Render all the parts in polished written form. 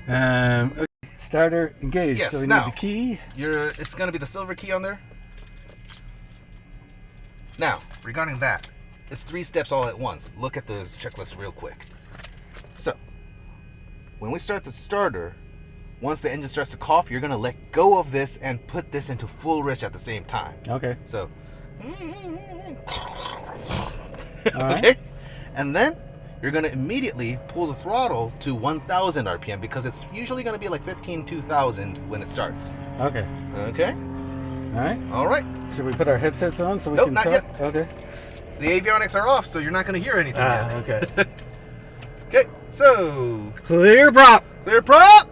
Okay. Starter engaged. Yes, So we now, need the key. It's going to be the silver key on there. Now, regarding that, it's 3 steps all at once. Look at the checklist real quick. So, when we start the starter, once the engine starts to cough, you're going to let go of this and put this into full rich at the same time. Okay. So, All okay? And then you're going to immediately pull the throttle to 1,000 RPM because it's usually going to be like 2,000 when it starts. Okay. Okay? All right. Should we put our headsets on so we can Nope, not talk? yet. Okay. The avionics are off, so you're not going to hear anything yet. Okay. Okay, so Clear prop. clear prop.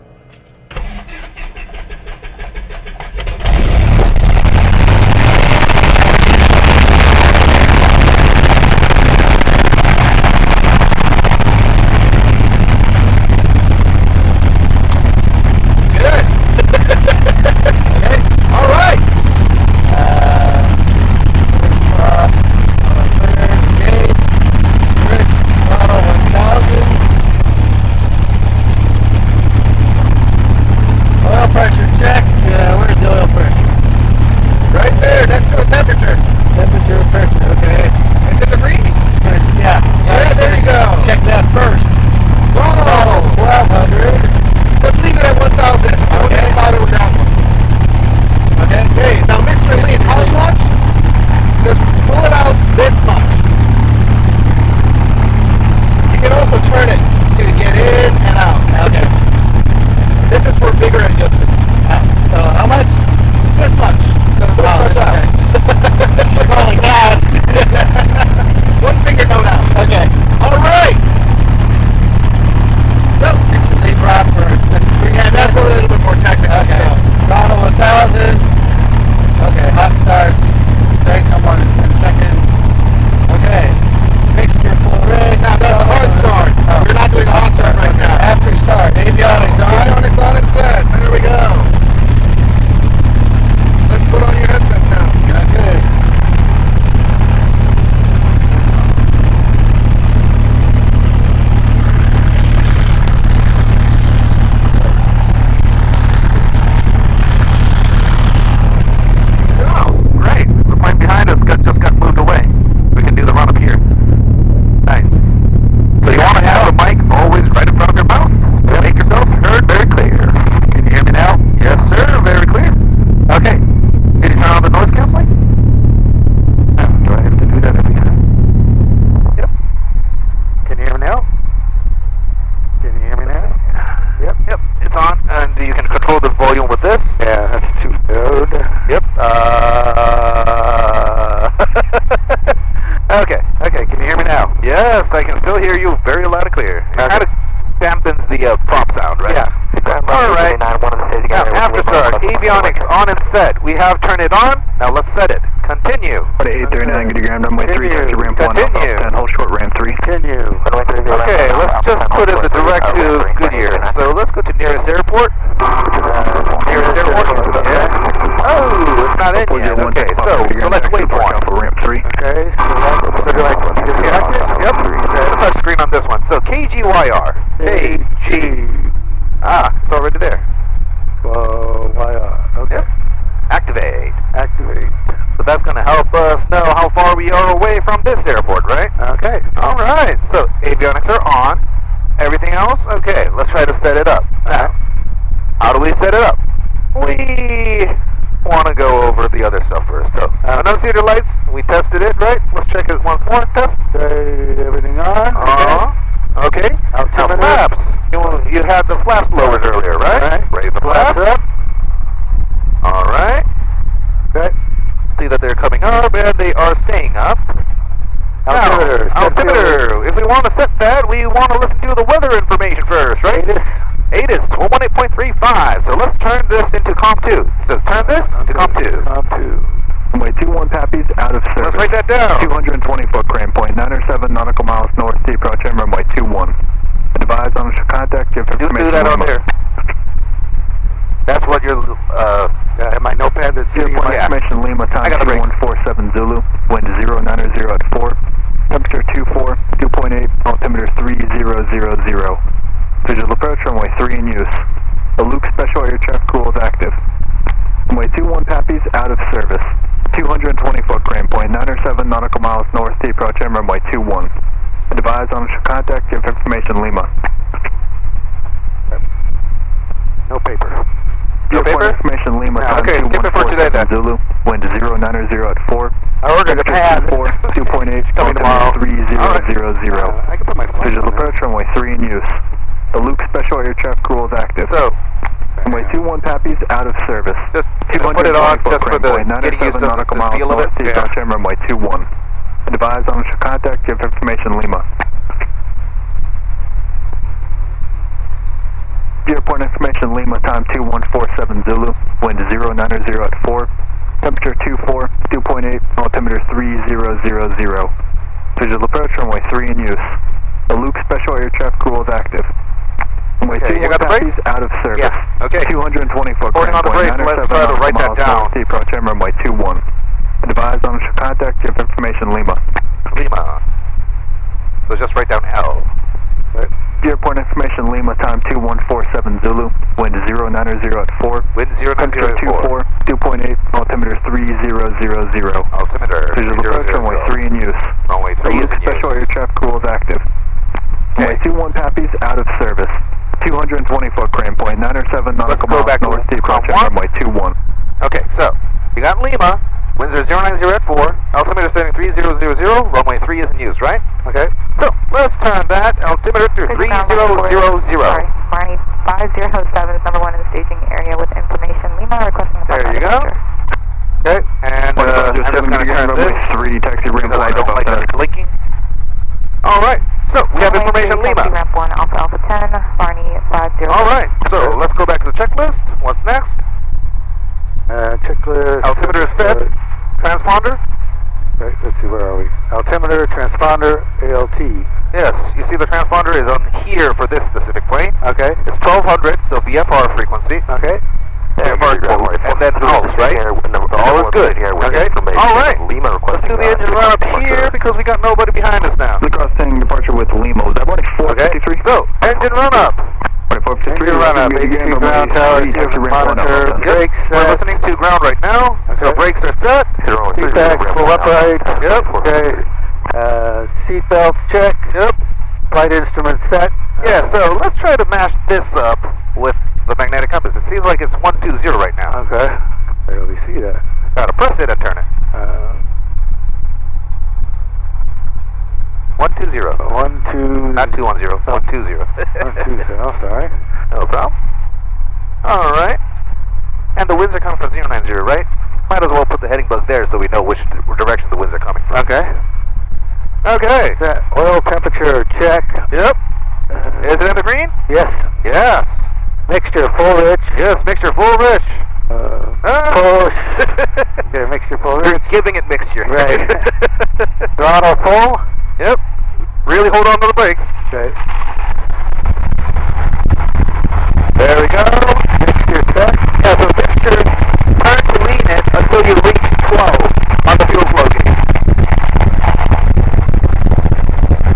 Okay, can you hear me now? Yes, I can still hear you very loud and clear. It kind of dampens the prop sound, right? Yeah. Alright. Now, after start, avionics on and set. We have turned it on. Now let's set it. Continue. 839, get your ground runway 3, touch your ramp 1, Continue. 10, hold short ramp 3. Continue. Okay, let's just put in the direct to Goodyear. So let's go to nearest airport. Nearest airport? Yeah. Oh, it's not in yet. Okay, so select waypoint. Ramp 3. Okay, so do I disconnect it? Yep. There's a touch screen on this one. So KGYR. KG. Ah, it's already there. YR. Okay. Yep. Activate. Activate. So that's going to help us know how far we are away from this airport, right? Okay. All right. So avionics are on. Everything else? Okay, let's try to set it up. Now, how do we set it up? We want to go over the other stuff first. So, annunciator lights, we tested it, right? Let's check it once more. Test. Okay, everything on. Okay. Now flaps. You had the flaps lowered earlier, right? Raise the flaps up. All right. Okay. See that they're coming up and they are staying up. Altimeter. Altimeter. If we want to set that, we want to listen to the weather information first, right? ATIS 18.35. So let's turn this into COM2. So turn this into COM2. Runway 21 Pappies out of service. Let's write that down. 220 foot crane point, 907 nautical miles north, sea approach and runway 21. Advise on initial contact, give information. Do that on there. That's what your, my notepad that's sitting on. Information Lima, time 2147 Zulu, wind 090 at 4, temperature 24, dew point 8, altimeter 3000. Visual approach, runway 3 in use. The Luke Special Air Traffic Rule is active. Runway 21 Pappies out of service. 220 foot crane point, 907 nautical miles north to approach and runway 21. Advise on initial contact, give information Lima. No paper. No paper? Information Lima, time Okay, skip it for today then. Zulu, wind 090 at 4. I ordered a pad. 2.8, coming tomorrow. 3000. I can put my phone Visual on there. approach, runway 3 in use. The Luke Special Air Traffic Rule is active. So, Runway 21 Pappies out of service. just put it on just for the getting used to the feel of it. Yeah. Runway 21. Advise on initial contact, give information Lima. Airport information Lima, time 2147 Zulu, wind 090 at 4, temperature 24, 2.8, altimeter 3000. Visual approach, runway 3 in use. The Luke Special Air Traffic Rule is active. Runway Okay, you 21 got the brakes? Pappies out of service. Yeah, okay. 220 foot Reporting on the brakes, let's try to write that down. Approach and runway 21. Advise on initial contact, give information Lima. Lima. So just write down L. Right. Airport information Lima, time 2147 Zulu, wind 090 at 4. Wind 090 temperature at 4. 2.8, altimeter 3000. Altimeter Visual approach, runway 3 in use. Runway 3 is in Special Air use. Traffic Rule is active. Runway 21 Pappies out of service. 220 foot crane point, 907 nautical go miles back to north to approach and one. runway 21. Okay, so you got Lima, winds are 090 at 4, altimeter setting 3000, runway 3 is in use, right? Okay, so let's turn that altimeter to 3000. Sorry, Marnie 507 is number 1 in the staging area with information Lima requesting a There you go. Okay, and I'm just going to turn this 3, taxi ramp because I don't like it blinking. Alright, so we have information Lima. Ramp 1, Alpha 10, Marnie 50. Alright, so let's go back to the checklist. What's next? Checklist. Altimeter is set. Transponder? Right, let's see, where are we? Altimeter, transponder, ALT. Yes, you see the transponder is on here for this specific plane. Okay. It's 1200, so VFR frequency. Okay. And then pulse, right? All is good. Okay. Alright. Let's do the engine run up here because we got nobody behind us now. Crossing departure with Lima. Was that running Okay. 453? So, engine run up. 453. Engine run up. ABC ground tower, monitor, brakes We're set. listening to ground right now. So Okay. brakes are set. Feedback, full upright. Yep. Okay. Seat belts check. Yep. Flight instruments set. Yeah, so let's try to match this up with the magnetic compass. It seems like it's 120 right now. Okay. Barely see that. Gotta press it and turn it. 120. 1, 2, Not 210. 120. 1, 2, oh, sorry. No problem. Alright. And the winds are coming from 090, right? Might as well put the heading bug there so we know which direction the winds are coming from. Okay. Okay. Oil temperature check. Yep. Is it in the green? Yes. Yes. Mixture full rich. Yes, mixture full rich. Push. Okay, mixture full You're rich. giving it mixture. Right. Throttle full. Yep. Really hold on to the brakes. Okay. There we go. Mixture set. Yeah, so mixture, turn to lean it until you reach 12 on the fuel flow gauge.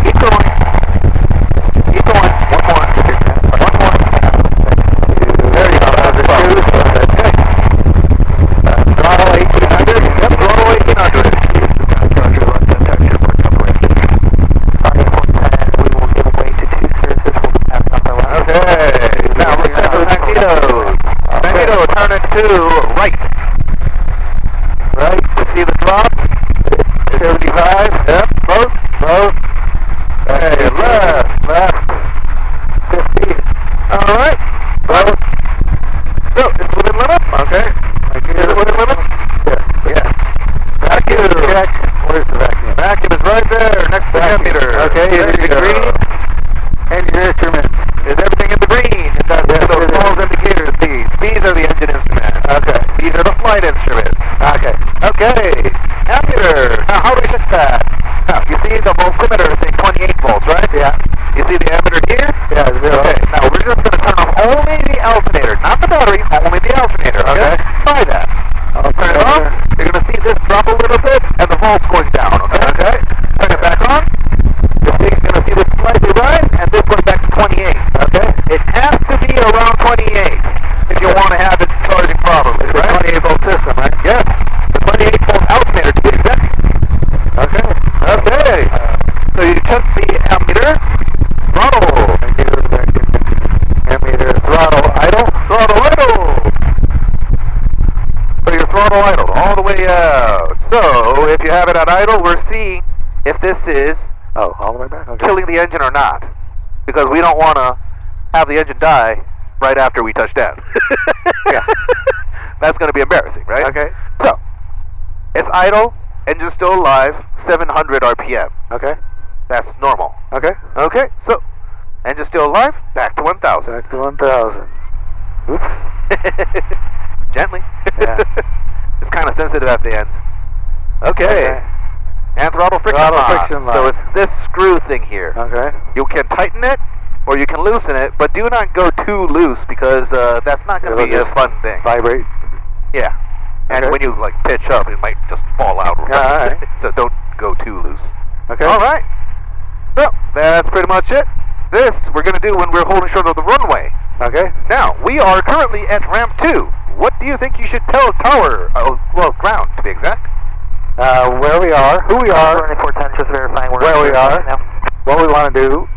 Keep going. Keep going. One more. One more. There you go. Okay. Throttle 1800. Yep, throttle 1800. We will give away to 2 services. We'll have number 1. Okay. Now let's turn to magneto. Magneto, turn it to right. Right. You see the drop? 75. Yep. Both. Okay, left. 50. Alright. Both. So, it's within limits? Okay. Is it within limits? Yes. Vacuum. Check. Where's the vacuum? Vacuum is right there, next to the ammeter. Okay, Is it there you go. green? Engine instruments. Is everything in the green? Yes, Those it is. false indicators, these are the engine instruments. Okay. These are the flight instruments. Okay. Okay. Ammeter. Now, how do we check that? Now, you see the voltmeter is saying 28 volts, right? Yeah. You see the ammeter here? Yeah, 0. Okay. Now, we're just going to turn off only the around 28 if you want to have it charging properly, It's a right? 28 volt system, right? Yes, the 28 volt alternator to be exact. Okay. Okay, so you check the ammeter, throttle, Ammeter, throttle, idle. throttle idle. So your throttle idle all the way out. So if you have it at idle, we're seeing if this is Oh, all the way back? Okay. killing the engine or not, because we don't want to have the engine die right after we touch down. Yeah. That's going to be embarrassing, right? Okay. So, it's idle, engine still alive, 700 RPM. Okay. That's normal. Okay. Okay, so, engine still alive, back to 1,000. Back to 1,000. Oops. Gently. Yeah. It's kind of sensitive at the ends. Okay. And throttle friction Throttle lock. friction So lock. it's this screw thing here. Okay. You can tighten it, or you can loosen it, but do not go too loose, because that's not going to It'll be a just fun thing. Vibrate. Yeah. And Okay. when you like pitch up, it might just fall out. Yeah, all right. So don't go too loose. Okay. All right. So that's pretty much it. This we're going to do when we're holding short of the runway. Okay. Now, we are currently at ramp 2. What do you think you should tell tower, well, ground to be exact? Where we are, who we are, 2410, just verifying where we are, what we want to do,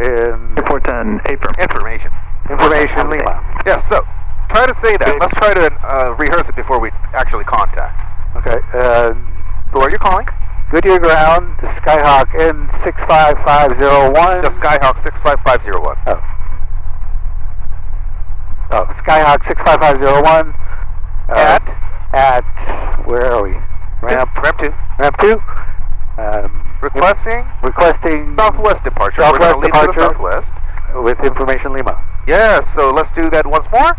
in 2410, affirm. Information. information Lima. Yes, so try to say that. Let's try to rehearse it before we actually contact. Okay. Who are you calling? Goodyear ground, the Skyhawk N65501. The Skyhawk 65501. Oh, Skyhawk 65501. At, where are we? Ramp 2. Ramp 2. Requesting Southwest departure. We're going to leave to the departure. southwest. With information Lima. Yes, so let's do that once more.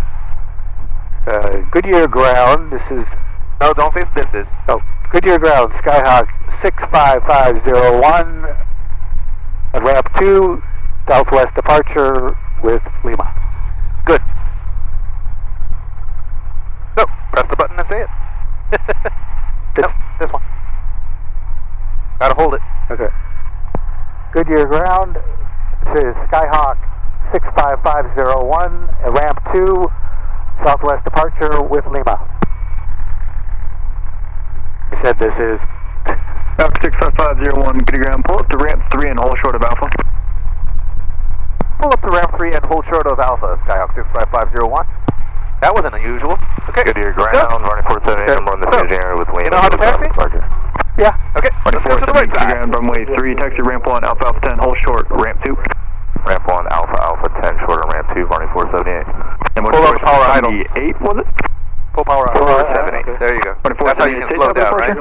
Goodyear ground, this is, No, don't say this is. Goodyear ground, Skyhawk 65501. At ramp 2, southwest departure with Lima. Good. So, press the button and say it. This- No, this one. Gotta hold it. Okay. Goodyear ground, this is Skyhawk 65501, at ramp 2, southwest departure with Lima. I said this is Alpha 65501, Goodyear ground, pull up to ramp 3 and hold short of Alpha. Pull up to ramp 3 and hold short of Alpha, Skyhawk 65501. That wasn't unusual. Okay. Goodyear let's ground, go. running 478, I'm on the So, staging area with Lima. you know how to taxi? yeah. Okay, let's go to the right Goodyear side. ground, runway 3, taxi ramp 1, Alpha Alpha 10, hold short, ramp 2. Ramp 1, Alpha Alpha 10, short on ramp 2, running 478. And Pull up power idle. 8 was it? Full power on. 478. Okay. There you go. 2478, That's how you can slow down, right?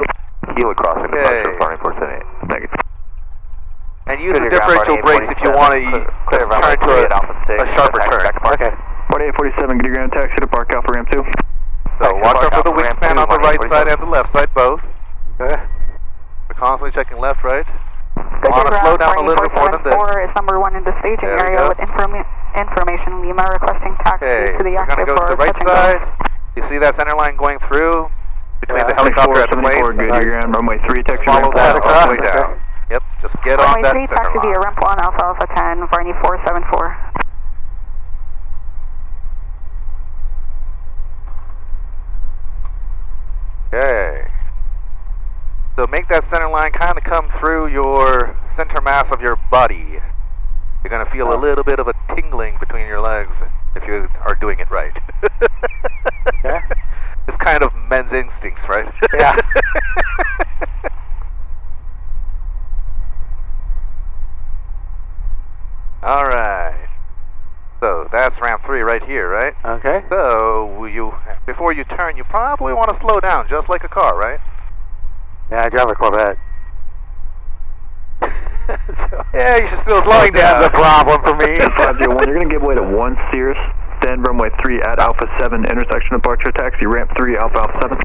Kilo crossing Okay. departure, running 478. Thank you. And use the differential brakes if you want to just turn to a sharper turn. Okay. 4847, Goodyear ground, taxi to park Alpha ramp 2. So watch out for the wingspan on the right side and the left side, both. Okay. We're constantly checking left, right? Goodyear Want to slow ground, down a little bit more than this. 2474 is number 1 in the staging There we area go. with information Lima requesting taxi Okay, to the we're going to active go to for the right touch and go. side. You see that center line going through between the helicopter and the 74, planes? Goodyear ground, runway 3, taxi Follow ramp that 1. all the way Okay. down. Yep, just get on Runway that 3, center taxi via line. ramp 1, Alpha Alpha 10, Varney 474. Okay. So make that center line kind of come through your center mass of your body. You're going to feel a little bit of a tingling between your legs if you are doing it right. Okay. It's kind of men's instincts, right? Yeah. All right. So that's ramp 3 right here, right? Okay. So before you turn, you probably want to slow down, just like a car, right? Yeah, I drive a Corvette. Yeah, you should still slowing down. That's a problem for me. 501, you're going to give way to 1 Cirrus, then runway 3 at Alpha 7, intersection departure, taxi ramp 3, Alpha Alpha 7.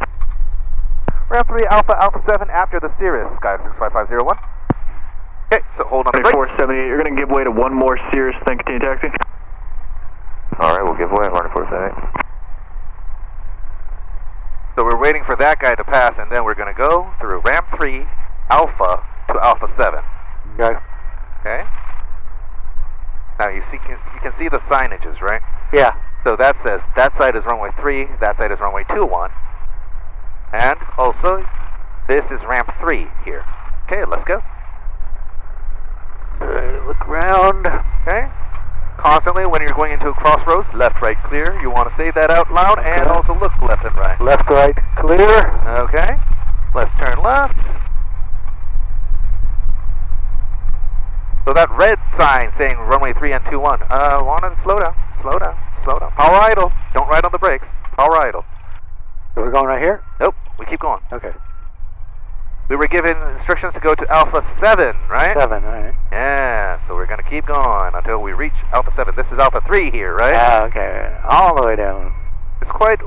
Ramp 3 Alpha Alpha 7 after the Cirrus, Sky 65501. Okay, so hold on the brakes. 2478, you're going to give way to 1 more Cirrus, then continue taxi. Alright, we'll give way, running 478. So we're waiting for that guy to pass, and then we're going to go through ramp 3 Alpha to Alpha 7. Okay. Okay? Now you can see the signages, right? Yeah. So that says that side is runway 3, that side is runway 21. And also, this is ramp 3 here. Okay, let's go. Look around. Okay. Constantly, when you're going into a crossroads, left, right, clear. You want to say that out loud and Okay. also look left and right. Left, right, clear. Okay. Let's turn left. So that red sign saying runway 3 and 21. Want to slow down, slow down, slow down. Power idle. Don't ride on the brakes. Power idle. So we're going right here? Nope. We keep going. Okay. We were given instructions to go to Alpha 7, right? 7, alright. Yeah, so we're going to keep going until we reach Alpha 7. This is Alpha 3 here, right? Ah, okay. All the way down. It's quite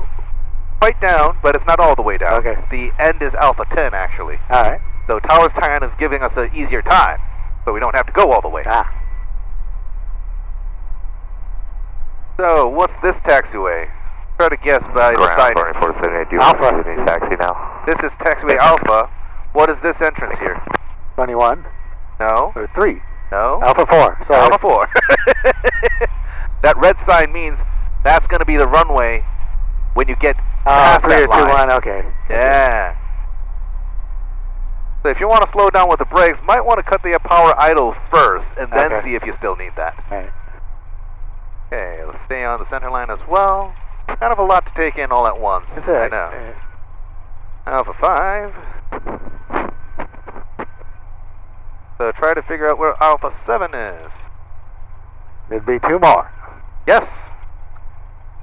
down, but it's not all the way down. Okay. The end is Alpha 10, actually. Alright. So Tower's kind of giving us an easier time, so we don't have to go all the way. Ah. So, what's this taxiway? Try to guess by the sign. Alpha. taxi now. This is taxiway Alpha. What is this entrance here? 21. No. Or 3. No. Alpha 4. Sorry. Alpha 4. That red sign means that's going to be the runway when you get past 3 that or 2, line. 1, okay. Yeah. So if you want to slow down with the brakes, might want to cut the power idle first and then Okay. see if you still need that. Alright. Okay, let's stay on the center line as well. Kind of a lot to take in all at once. That's I it. know. Alpha 5. So try to figure out where Alpha 7 is. There'd be 2 more. Yes.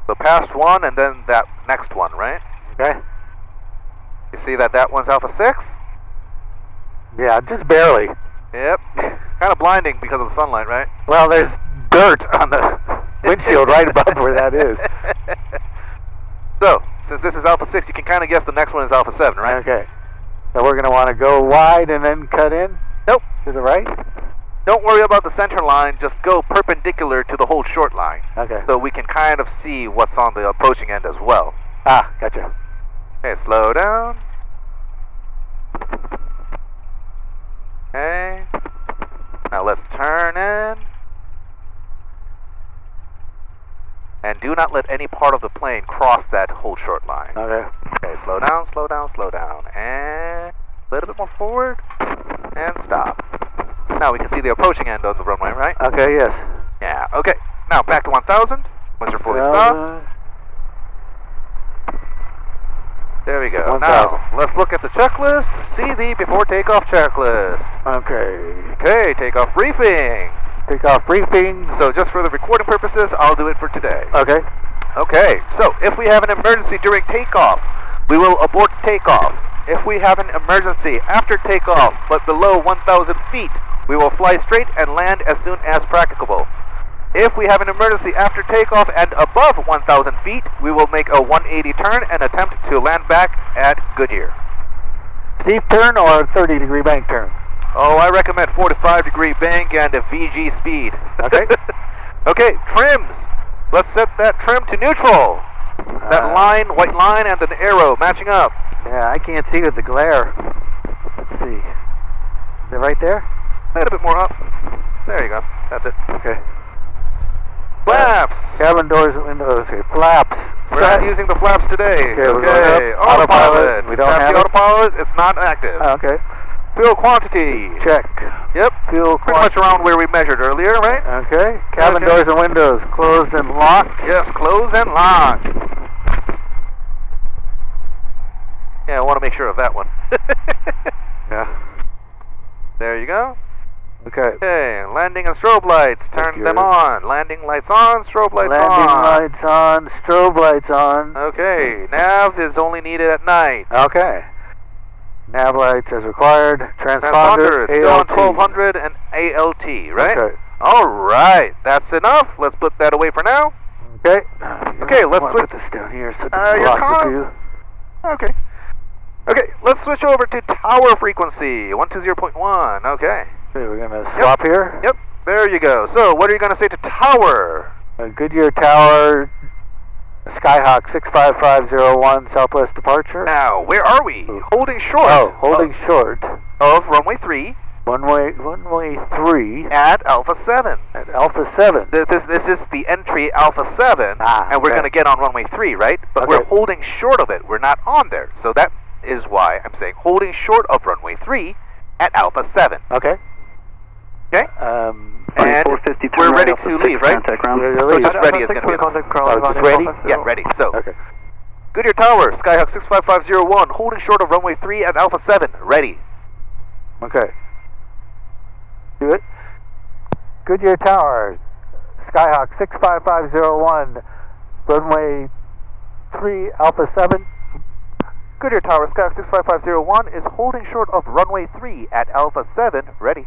So past one and then that next one, right? Okay? You see that one's Alpha 6? Yeah, just barely. Yep. Kind of blinding because of the sunlight, right? Well, there's dirt on the windshield right above where that is. So, since this is Alpha 6, you can kind of guess the next one is Alpha 7, right? Okay. So we're going to want to go wide and then cut in? Nope. To the right? Don't worry about the center line, just go perpendicular to the whole short line. Okay. So we can kind of see what's on the approaching end as well. Ah, gotcha. Okay, slow down. Okay. Now let's turn in. And do not let any part of the plane cross that whole short line. Okay. Okay, slow down, slow down, slow down. And a little bit more forward. And stop. Now we can see the approaching end of the runway, right? Okay, yes. Yeah, okay. Now back to 1000. Once you're fully stopped. There we go. 1000. Now, let's look at the checklist. See the before takeoff checklist. Okay. Okay, takeoff briefing. Takeoff briefing. So just for the recording purposes, I'll do it for today. Okay. Okay, so if we have an emergency during takeoff, we will abort takeoff. If we have an emergency after takeoff, but below 1,000 feet, we will fly straight and land as soon as practicable. If we have an emergency after takeoff and above 1,000 feet, we will make a 180 turn and attempt to land back at Goodyear. Steep turn or 30-degree bank turn? Oh, I recommend 45-degree bank and a VG speed. Okay. Okay, trims. Let's set that trim to neutral. That line, white line, and an arrow matching up. Yeah, I can't see with the glare. Let's see. Is it right there? A little bit more up. There you go. That's it. Okay. Flaps. Cabin doors and windows. Okay. Flaps. We're not using the flaps today. Okay, we're going up. Autopilot. We don't Tap have the it. autopilot. It's not active. Okay. Fuel quantity. Check. Yep. Fuel Pretty much around where we measured earlier, right? Okay. Cabin Okay. doors and windows closed and locked. Yes, close and lock. Yeah, I want to make sure of that one. Yeah. There you go. Okay. Okay, landing and strobe lights. Turn them on. Landing lights on, strobe lights Landing on. lights on. Strobe lights on. Okay, nav is only needed at night. Okay. Nav lights as required. Transponder, Transponder. it's still on ALT. 1200 and ALT, right? Okay. Alright, that's enough. Let's put that away for now. Okay. Okay, let's I'll switch. put this down here so it Your doesn't block the car- view. Okay. Okay, let's switch over to tower frequency, 120.1. Okay. Okay, we're going to swap here. Yep, there you go. So, what are you going to say to tower? Goodyear Tower, Skyhawk 65501, Southwest departure. Now, where are we? Holding short. Oh, holding short. Of runway 3. Runway 3 at Alpha 7. at Alpha 7. This is the entry Alpha 7, and we're okay. going to get on runway 3, right? But Okay. we're holding short of it. We're not on there. So that is why I'm saying holding short of runway 3 at Alpha 7. Okay. Okay? And 450, we're ready to leave, right? Contact ground. Ready to So leave. just ready is going to be enough. Oh, just ready? Yeah, ready. So, Okay. Goodyear Tower, Skyhawk 65501, holding short of runway 3 at Alpha 7. Ready. Okay. Do it. Goodyear Tower, Skyhawk 65501, runway 3 Alpha 7. Goodyear Tower, Skyhawk 65501 is holding short of runway 3 at Alpha 7. Ready.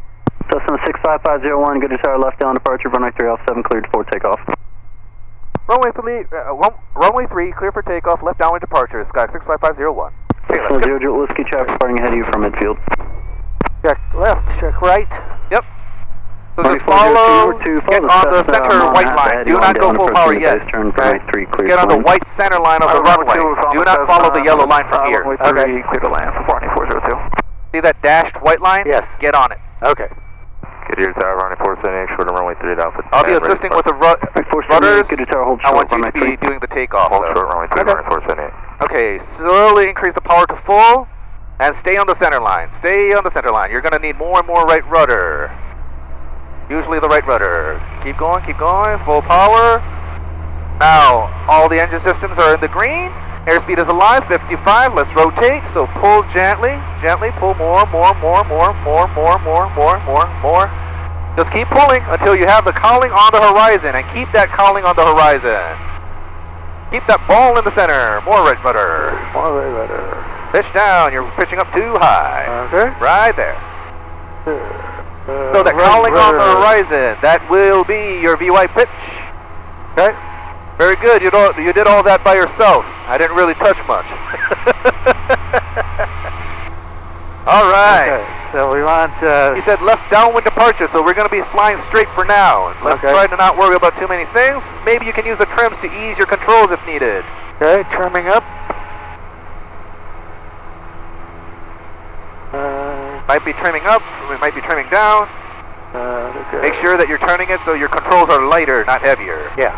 Cessna 65501, Goodyear Tower, left down departure, runway 3 Alpha 7, cleared for takeoff. Runway 3, clear for takeoff, left downwind departure, Skyhawk 65501. Okay, let's go. 0 Whiskey traffic departing ahead of you from midfield. Check left, check right. Yep. So just 2402, get on the center white line. Do not go full power yet. Turn Okay. right 3, Just clear get on the white center line of the runway. Do not follow the yellow line from here. Runway 3, clear to land for 402. See that dashed white line? Yes. Get on it. Okay. Goodyear Tower, runway 478, short of runway 3 at Alpha 10. I'll be assisting with the rudders. Goodyear Tower, hold I short, want you runway to 3. be doing the takeoff. Hold though. short, runway 3, Okay. runway 478. Okay, slowly increase the power to full and stay on the center line. Stay on the center line. You're going to need more and more right rudder. Usually the right rudder. Keep going, full power. Now, all the engine systems are in the green. Airspeed is alive, 55. Let's rotate. So pull gently, pull more. Just keep pulling until you have the cowling on the horizon, and keep that cowling on the horizon. Keep that ball in the center. More right rudder. More right rudder. Pitch down. You're pitching up too high. Okay. Right there. So the right cowling on the rudder. horizon, that will be your VY pitch. Okay. Very good. You did all that by yourself. I didn't really touch much. All right. Okay. So we want. He said left downwind departure, so we're going to be flying straight for now. Let's Okay. try to not worry about too many things. Maybe you can use the trims to ease your controls if needed. Okay. Trimming up. Might be trimming up, we might be trimming down. Okay. Make sure that you're turning it so your controls are lighter, not heavier. Yeah.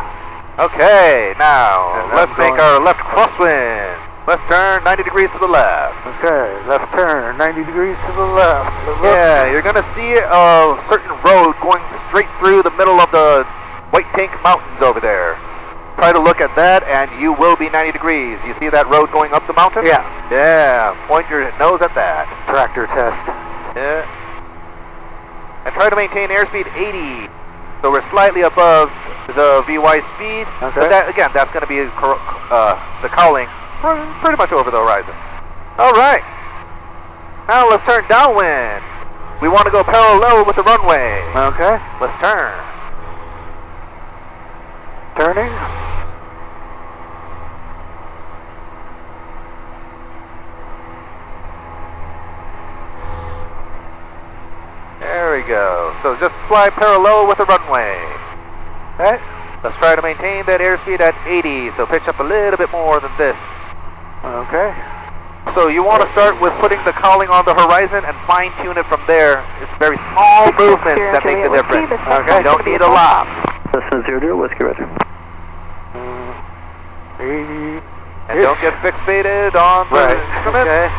Okay, now And let's I'm make going- our left crosswind. Let's turn 90 degrees to the left. Okay. Left turn. 90 degrees to the left. Yeah, you're gonna see a certain road going straight through the middle of the White Tank Mountains over there. Try to look at that and you will be 90 degrees. You see that road going up the mountain? Yeah. Yeah, point your nose at that. Tractor test. Yeah. And try to maintain airspeed 80. So we're slightly above the VY speed. Okay. But that, again, that's going to be the cowling pretty much over the horizon. All right. Now let's turn downwind. We want to go parallel with the runway. Okay. Let's turn. Turning. There we go. So just fly parallel with the runway. Okay. Let's try to maintain that airspeed at 80. So pitch up a little bit more than this. Okay. So you want to start with putting the cowling on the horizon and fine tune it from there. It's very small movements that make the difference. Okay. You don't need a lot. Cessna 00, Whiskey Roger. 80. And don't get fixated on the Right. instruments. Okay.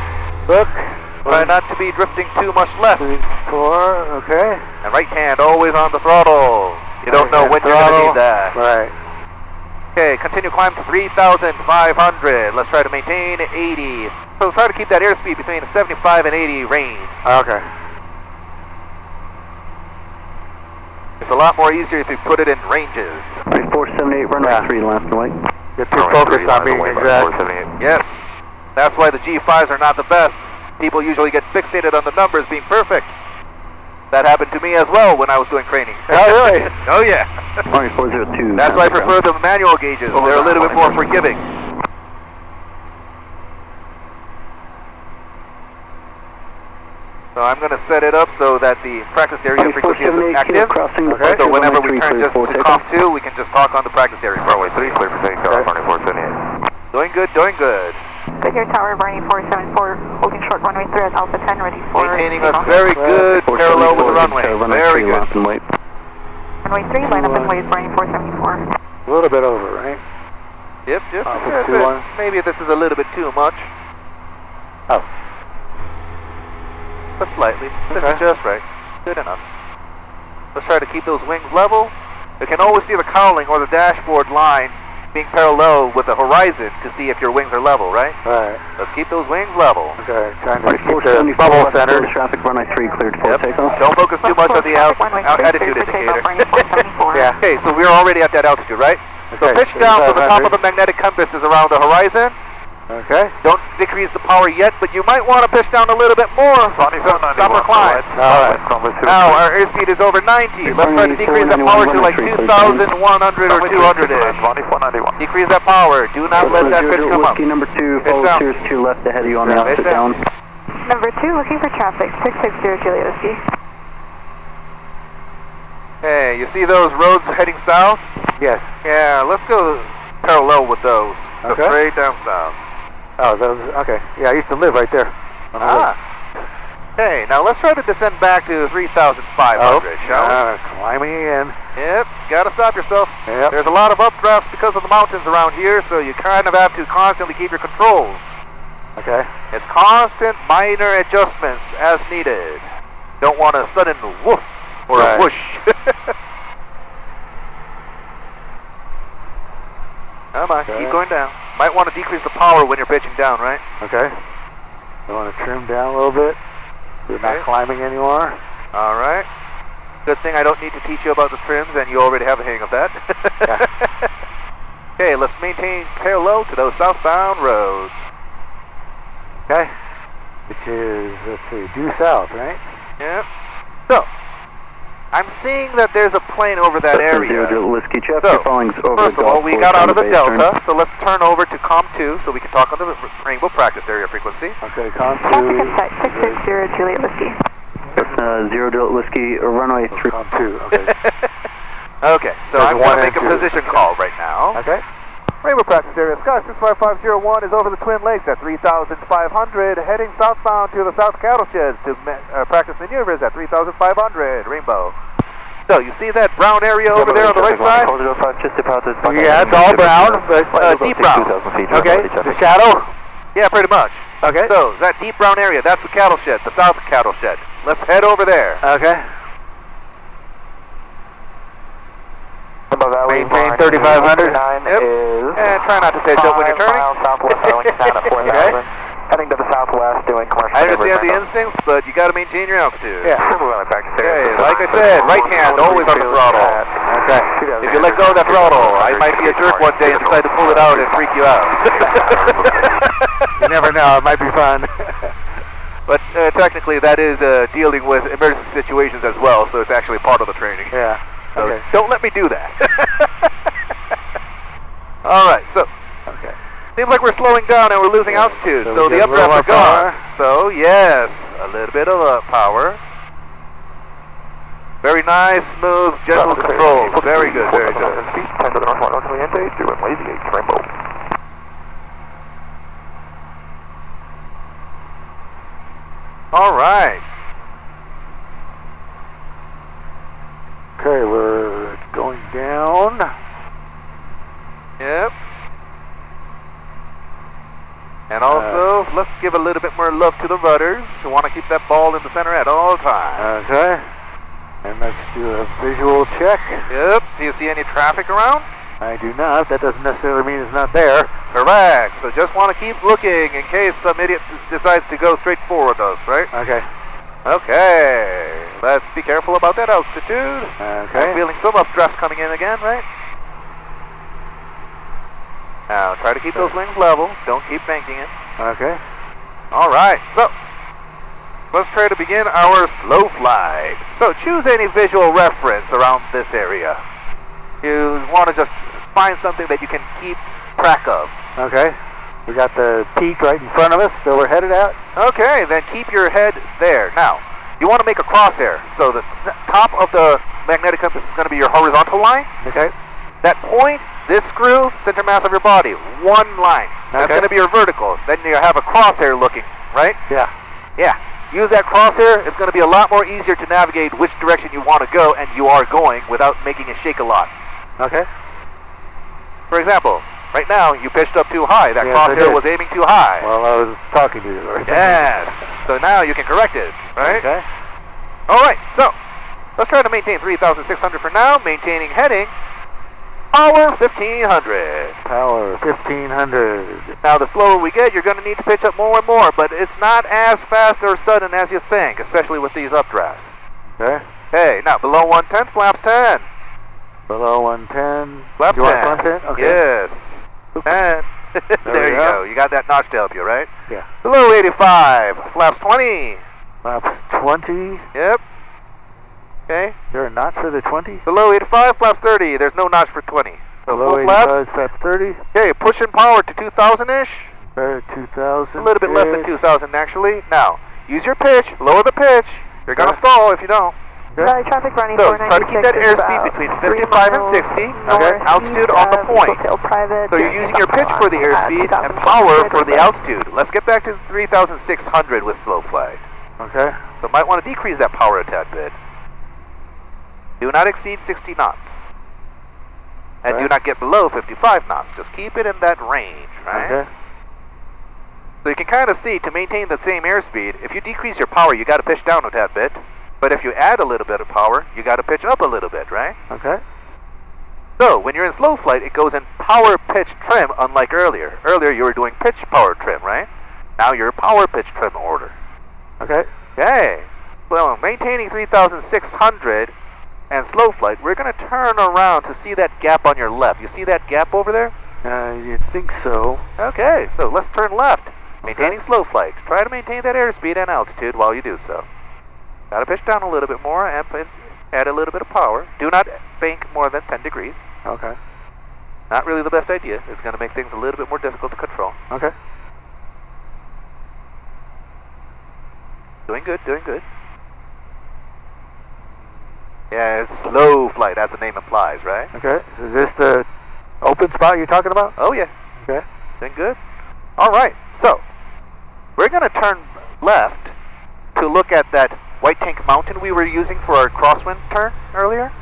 Look. Try not to be drifting too much left. 3, 4. Okay. And right hand always on the throttle. You don't know when you're going to need that. Right. Okay, continue climb to 3,500. Let's try to maintain 80. So try to keep that airspeed between 75 and 80 range. Okay. It's a lot more easier if you put it in ranges. 478, runway Yeah. 3, left and white. Get too focused on being exact. 478. Yes, that's why the G5s are not the best. People usually get fixated on the numbers being perfect. That happened to me as well when I was doing training. Oh, really? Oh yeah. Runway 402. That's why I prefer the manual gauges. They're a little bit more forgiving. So I'm going to set it up so that the practice area frequency is 478, active. crossing Okay. So whenever we runway 3, turn clear just for to takeoff. COM 2, we can just talk on the practice area Runway frequency. 3, clear for takeoff, runway 478. Doing good, doing good. Good here, tower, Barney 474, holding short runway 3 at Alpha 10, ready for... Maintaining us very good, parallel with the runway. Very good. Runway 3, line up and wait, Barney 474. A little bit over, right? Yep, just a Alpha bit. 21. Maybe this is a little bit too much. Oh. But slightly. This Okay. is just right. Good enough. Let's try to keep those wings level. You can always see the cowling or the dashboard line being parallel with the horizon to see if your wings are level, right? Alright. Let's keep those wings level. Okay, trying to keep the bubble centered. Traffic runway 3 cleared for Yep. takeoff. Don't focus too much on the altitude indicator. Yeah. Okay, so we're already at that altitude, right? So Okay, pitch down so the top of 3500. the magnetic compass is around the horizon. Okay. Don't decrease the power yet, but you might want to pitch down a little bit more. Stop or climb. Alright. Now our airspeed is over 90. Let's try to decrease that power to like 2,100 or 200-ish. Decrease that power. Do not let that pitch come up. Whiskey number 2, Pitch follow down. Cheers 2 left ahead of you on the Pitch opposite down. down. Number 2, looking for traffic, 660 Juliet Whiskey. Hey, you see those roads heading south? Yes. Yeah, let's go parallel with those. Go Okay. straight down south. Oh, those, okay. Yeah, I used to live right there. On the lake. Okay, now let's try to descend back to 3,500, shall we? Climbing again. Yep, gotta stop yourself. Yep. There's a lot of updrafts because of the mountains around here, so you kind of have to constantly keep your controls. Okay. It's constant minor adjustments as needed. Don't want a sudden woof or Right. a whoosh. Come on, Okay. keep going down. Might want to decrease the power when you're pitching down, right? Okay. You want to trim down a little bit? You're Okay. not climbing anymore? All right. Good thing I don't need to teach you about the trims, and you already have a hang of that. Yeah. Okay, let's maintain parallel to those southbound roads. Okay. Which is, let's see, due south, right? Yep. So, I'm seeing that there's a plane over that area. Whiskey Chef, So, you're falling over first the of all, golf we course got on out of the base turn. Delta, so let's turn over to COM 2 so we can talk on the Rainbow practice area frequency. Okay, COM 2. Traffic in sight, 660 Juliet Whiskey. 0 Delta Whiskey, runway 3. COM 2, okay. Okay, so There's I'm a going one to make a and two. position call right now. Okay. Rainbow practice area, Scott 65501 is over the Twin Lakes at 3,500, heading southbound to the South Cattle Sheds to practice maneuvers at 3,500, Rainbow. So, you see that brown area over there on the right side? Yeah, it's all brown, but deep brown. okay. The shadow? Yeah, pretty much. Okay. So, that deep brown area, that's the cattle shed, the South Cattle Shed. Let's head over there. Okay. Maintain 3,500. Yep. And try not to pitch up when you're turning. Okay. Heading to the southwest, doing commercial. I understand the instincts, but you got to maintain your altitude. Yeah. Okay, like I said, right hand always on the throttle. Okay. If you let go of that throttle, I might be a jerk one day and decide to pull it out and freak you out. You never know, it might be fun. But technically, that is dealing with emergency situations as well, so it's actually part of the training. Yeah. So Okay. don't let me do that. All right, so Okay. seems like we're slowing down and we're losing altitude. So So we the get a little updrafts are more gone. power. So yes, a little bit of power. Very nice, smooth, gentle control. Very good, very good. All right. Okay, we're going down. Yep. And also, let's give a little bit more love to the rudders. We want to keep that ball in the center at all times. Okay. And let's do a visual check. Yep. Do you see any traffic around? I do not. That doesn't necessarily mean it's not there. Correct. So just want to keep looking in case some idiot decides to go straight forward us, right? Okay. Okay. Let's be careful about that altitude. Okay. I'm feeling some updrafts coming in again, right? Now try to keep those wings level. Don't keep banking it. Okay. All right. So let's try to begin our slow flight. So choose any visual reference around this area. You want to just find something that you can keep track of. Okay. We got the peak right in front of us that we're headed at. Okay, then keep your head there. Now, you want to make a crosshair. So the top of the magnetic compass is going to be your horizontal line. Okay. That point, this screw, center mass of your body, one line. That's Okay. going to be your vertical. Then you have a crosshair looking, right? Yeah. Yeah. Use that crosshair. It's going to be a lot more easier to navigate which direction you want to go, and you are going without making it shake a lot. Okay. For example, right now you pitched up too high. That Yes, I crosshair did. was aiming too high. Well, I was talking to you. Right? Yes. So now you can correct it, right? Okay. All right. So let's try to maintain 3,600 for now. Maintaining heading. Power 1,500. Power 1,500. Now, the slower we get, you're going to need to pitch up more and more, but it's not as fast or sudden as you think, especially with these updrafts. Okay. Hey, now below 110, flaps 10. Below 110. Flaps You 10. want 110? Okay. Yes. 10. There we you go. go. You got that notch to help you, right? Yeah. Below 85, flaps 20. Flaps 20. Yep. Okay. Is there a notch for the 20? Below 85, flaps 30. There's no notch for 20. So Below full 85, flaps. flaps 30. Okay, pushing power to 2,000-ish. 2,000. A little bit less than 2,000 actually. Now, use your pitch, lower the pitch. You're going to Okay. stall if you don't. Sorry, traffic running So, 496 try to keep that is airspeed about between 3 55 and miles 60. Okay. Altitude on the point. Eagle Tail Private. So you're using your pitch for the airspeed and power for the altitude. Let's get back to 3,600 with slow flight. Okay. So might want to decrease that power a tad bit. Do not exceed 60 knots. And Okay. do not get below 55 knots. Just keep it in that range, right? Okay. So you can kind of see, to maintain the same airspeed, if you decrease your power, you got to pitch down a tad bit. But if you add a little bit of power, you got to pitch up a little bit, right? Okay. So when you're in slow flight, it goes in power pitch trim, unlike earlier. Earlier you were doing pitch power trim, right? Now you're power pitch trim order. Okay. Okay. Well, maintaining 3,600 and slow flight, we're going to turn around to see that gap on your left. You see that gap over there? You think so? Okay, so let's turn left. Maintaining slow flight. Try to maintain that airspeed and altitude while you do so. Got to pitch down a little bit more and add a little bit of power. Do not bank more than 10 degrees. Okay. Not really the best idea. It's going to make things a little bit more difficult to control. Okay. Doing good, doing good. Yeah, it's slow flight, as the name implies, right? Okay. Is this the open spot you're talking about? Oh, yeah. Okay. Doing good. All right, so we're going to turn left to look at that White Tank Mountain we were using for our crosswind turn earlier.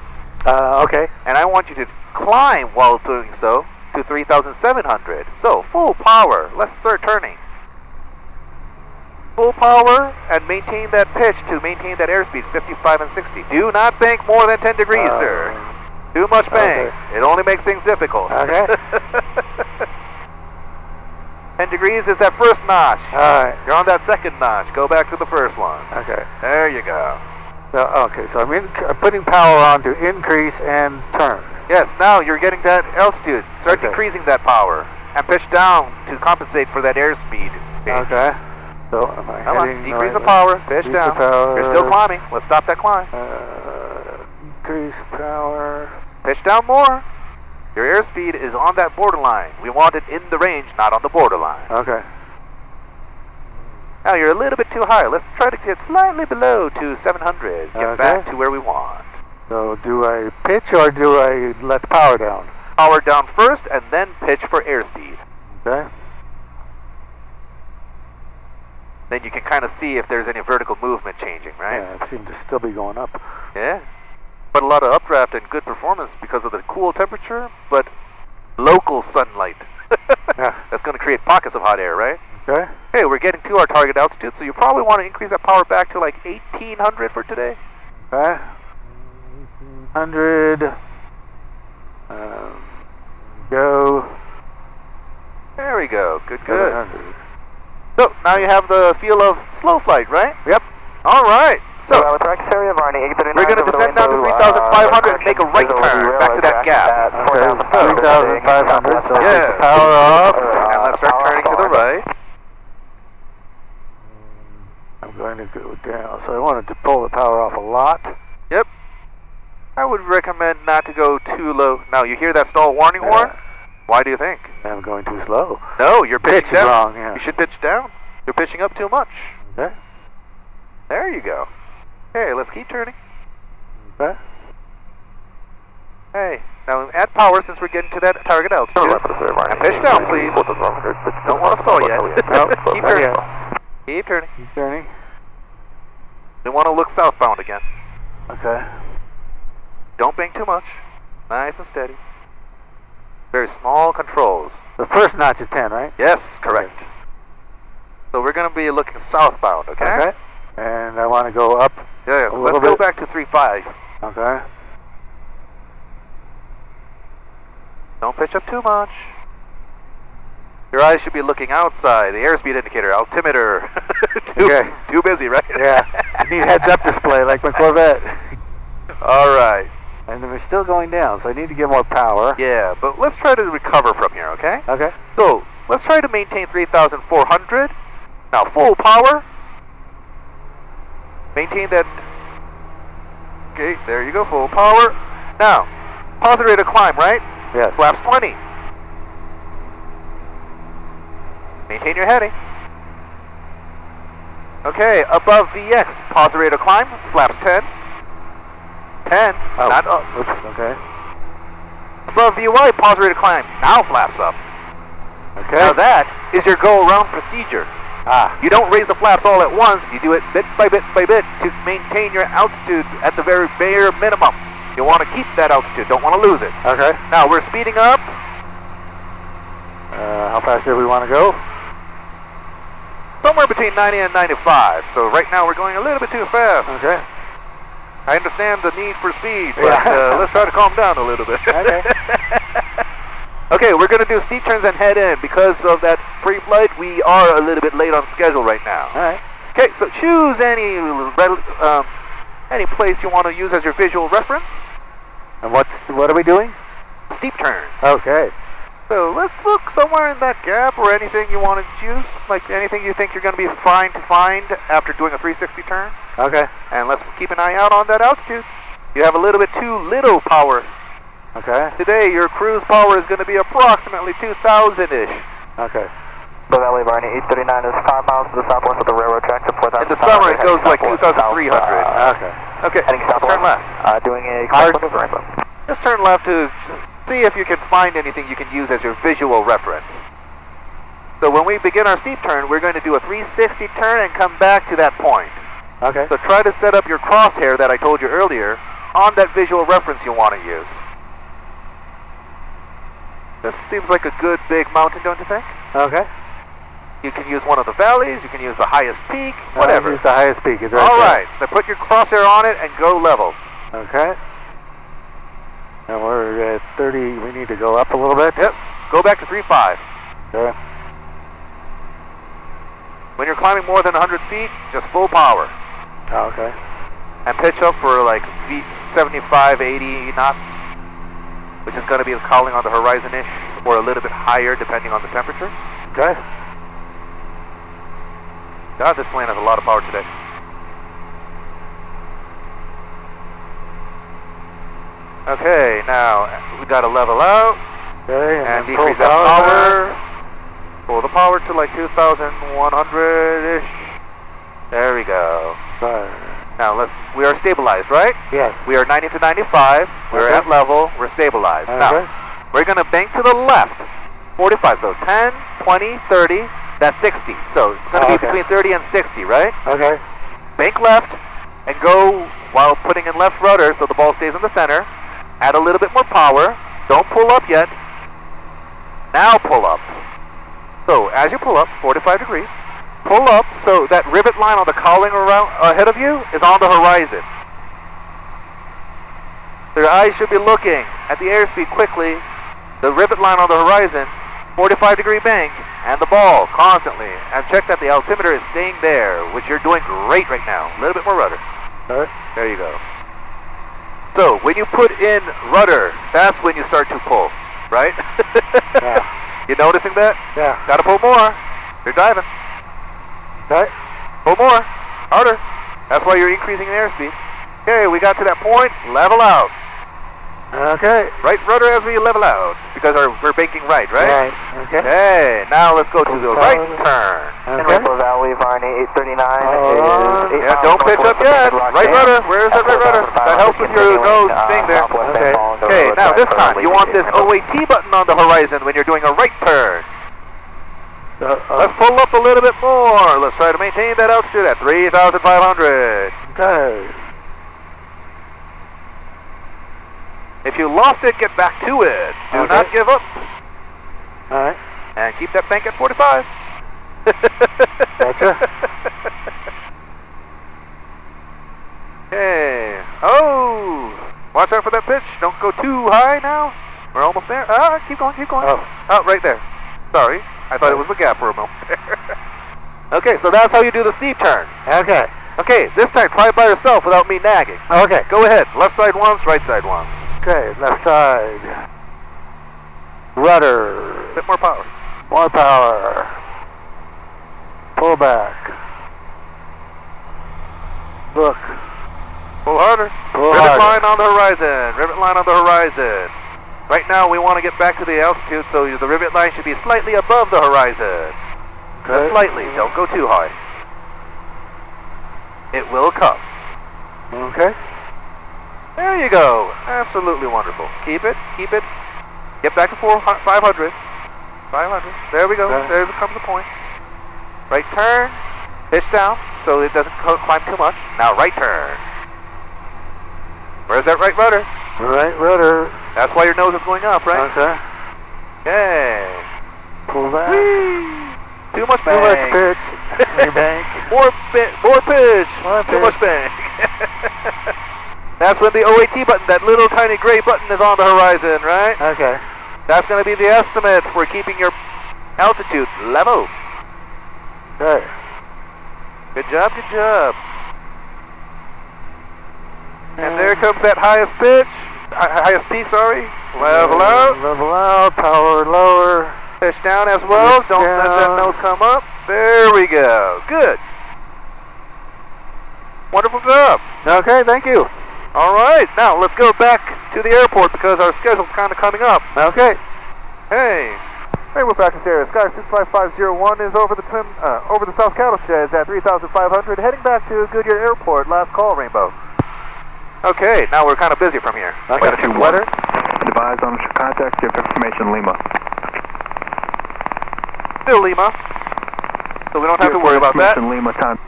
Okay. And I want you to climb while doing so to 3,700. So, full power. Let's start turning. Full power and maintain that pitch to maintain that airspeed, 55 and 60. Do not bank more than 10 degrees, sir. Too much bank. Okay. It only makes things difficult. Okay. 10 degrees is that first notch. Alright. You're on that second notch. Go back to the first one. Okay. There you go. So, okay, so I'm putting power on to increase and turn. Yes, now you're getting that altitude. Start Okay. decreasing that power and pitch down to compensate for that airspeed change. Okay. So am I Come on, heading decrease the right- power, pitch decrease down. the power. You're still climbing. Let's stop that climb. Increase power. Pitch down more. Your airspeed is on that borderline. We want it in the range, not on the borderline. Okay. Now you're a little bit too high. Let's try to get slightly below to 700. Get Okay. back to where we want. So do I pitch or do I let the power down? Power down first and then pitch for airspeed. Okay. Then you can kind of see if there's any vertical movement changing, right? Yeah, it seems to still be going up. Yeah. But a lot of updraft and good performance because of the cool temperature, but local sunlight. Yeah. That's going to create pockets of hot air, right? Okay. Hey, we're getting to our target altitude, so you probably want to increase that power back to like 1,800 for today. Okay. 100. Go. There we go. Good, good. 700. So, now you have the feel of slow flight, right? Yep. All right. So, with Rex area of Arnie, 839 we're going to descend down to 3,500 and make a right turn back to that gap. Okay, 3,500. So Yeah. take the power off. And let's start turning to the right. I'm going to go down. So I wanted to pull the power off a lot. Yep. I would recommend not to go too low. Now, you hear that stall warning horn? Why do you think? I'm going too slow. No, you're pitching Pitch is down. wrong, yeah. You should pitch down. You're pitching up too much. Okay. There you go. Okay, let's keep turning. Okay. Hey, Now add power since we're getting to that target altitude. And pitch down, please. Don't want to stall yet. No, Keep not turning. yet. Keep turning. Keep turning. We want to look southbound again. Okay. Don't bank too much. Nice and steady. Very small controls. The first notch is 10, right? Yes, correct. Okay. So we're going to be looking southbound, okay? Okay. And I want to go up. Yeah, so let's little go bit. back to 3.5. Okay. Don't pitch up too much. Your eyes should be looking outside. The airspeed indicator, altimeter. Too busy, right? Yeah. I need heads-up display like my Corvette. All right. And then we're still going down, so I need to get more power. Yeah, but let's try to recover from here, okay? Okay. So, let's try to maintain 3,400. Now, full power. Maintain that. Okay, there you go, full power. Now, positive rate of climb, right? Yes. Flaps 20. Maintain your heading. Okay, above VX, positive rate of climb, flaps 10. 10, Oh. not up. Oops, okay. Above VY, positive rate of climb, now flaps up. Okay. Now that is your go-around procedure. You don't raise the flaps all at once, you do it bit by bit by bit to maintain your altitude at the very bare minimum. You want to keep that altitude, don't want to lose it. Okay. Now we're speeding up. How fast do we want to go? Somewhere between 90 and 95. So right now we're going a little bit too fast. Okay. I understand the need for speed, but Yeah. let's try to calm down a little bit. Okay. Okay, we're going to do steep turns and head in. Because of that pre-flight, we are a little bit late on schedule right now. All right. Okay, so choose any place you want to use as your visual reference. And what are we doing? Steep turns. Okay. So let's look somewhere in that gap or anything you want to choose, like anything you think you're going to be fine to find after doing a 360 turn. Okay. And let's keep an eye out on that altitude. You have a little bit too little power. Okay. Today, your cruise power is going to be approximately 2,000-ish. Okay. The Valley Barney 839 is 5 miles to the southwest of the railroad track to 4,000. In the summer, it goes like 2,300. Okay. Okay, Heading let's turn southwest. left. Doing a Hard. cross maneuver. Just turn left to see if you can find anything you can use as your visual reference. So when we begin our steep turn, we're going to do a 360 turn and come back to that point. Okay. So try to set up your crosshair that I told you earlier on that visual reference you want to use. This seems like a good big mountain, don't you think? Okay. You can use one of the valleys, you can use the highest peak, whatever. Use the highest peak. It's right All there. right, so put your crosshair on it and go level. Okay. And we're at 30. We need to go up a little bit. Yep, go back to 3.5. Okay. When you're climbing more than 100 feet, just full power. Oh, okay. And pitch up for like 75, 80 knots, which is going to be calling on the horizon-ish, or a little bit higher depending on the temperature. Okay. God, this plane has a lot of power today. Okay, now we got to level out Okay. and then decrease pull that power. power. Pull the power to like 2,100-ish. There we go. Fire. Now we are stabilized, right? Yes. We are 90 to 95. We're Okay. at level. We're stabilized. Okay. Now, we're going to bank to the left. 45. So 10, 20, 30. That's 60. So it's going to be Okay. between 30 and 60, right? Okay. Bank left and go while putting in left rudder so the ball stays in the center. Add a little bit more power. Don't pull up yet. Now pull up. So as you pull up, 45 degrees, pull up so that rivet line on the cowling around ahead of you is on the horizon. So your eyes should be looking at the airspeed quickly, the rivet line on the horizon, 45-degree bank, and the ball constantly. And check that the altimeter is staying there, which you're doing great right now. A little bit more rudder. All right. There you go. So when you put in rudder, that's when you start to pull, right? Yeah. You noticing that? Yeah. Gotta pull more. You're diving. Okay. Pull more. Harder. That's why you're increasing in airspeed. Okay, we got to that point. Level out. Okay. Right rudder as we level out, because we're banking right, right? Right. Okay. Okay, now let's go to the right turn. Okay. Valley, RNA 839 Yeah, don't pitch up yet. Right rudder, where's that right rudder? That helps with your nose staying there. Okay. Okay, now this time, you want this OAT button on the horizon when you're doing a right turn. Let's pull up a little bit more. Let's try to maintain that altitude at 3,500. Okay. If you lost it, get back to it. Do Okay. not give up. All right. And keep that bank at 45. Gotcha. Okay. Oh! Watch out for that pitch. Don't go too high now. We're almost there. Ah, keep going, keep going. Oh. Right there. Sorry. I thought it was the gap for a moment. Okay, so that's how you do the steep turns. Okay. Okay, this time try it by yourself without me nagging. Okay. Go ahead. Left side once, right side once. Okay. Left side. Rudder. Bit more power. More power. Pull back. Look. Pull harder. Pull Rivet harder. line on the horizon. Rivet line on the horizon. Right now we want to get back to the altitude, so the rivet line should be slightly above the horizon. Just Okay. slightly. Don't go too high. It will come. Okay. There you go. Absolutely wonderful. Keep it. Keep it. Get back to 500. 500. There we go. Okay. There comes the point. Right turn. Pitch down so it doesn't climb too much. Now right turn. Where's that right rudder? Right rudder. That's why your nose is going up, right? Okay. Okay. Pull back. Whee! Too much Too much bang. pitch. Rebank. More pitch. More Too pitch. much bang. That's when the OAT button, that little tiny gray button, is on the horizon, right? Okay. That's going to be the estimate for keeping your altitude level. Okay. Good job, good job. And there comes that highest pitch, highest peak, sorry. Level out. Level out. Power lower. Pitch down as well. Pitch Don't let that down. nose come up. There we go. Good. Wonderful job. Okay. Thank you. All right, now let's go back to the airport because our schedule's kind of coming up. Okay. Hey. Hey, we're back in area. Sky 65501 is over the South Cattle Sheds at 3,500, heading back to Goodyear Airport. Last call, Rainbow. Okay, now we're kind of busy from here. I gotta check the weather. Advise on contact, give information Lima. Still Lima, so we don't have to worry about that. Lima time.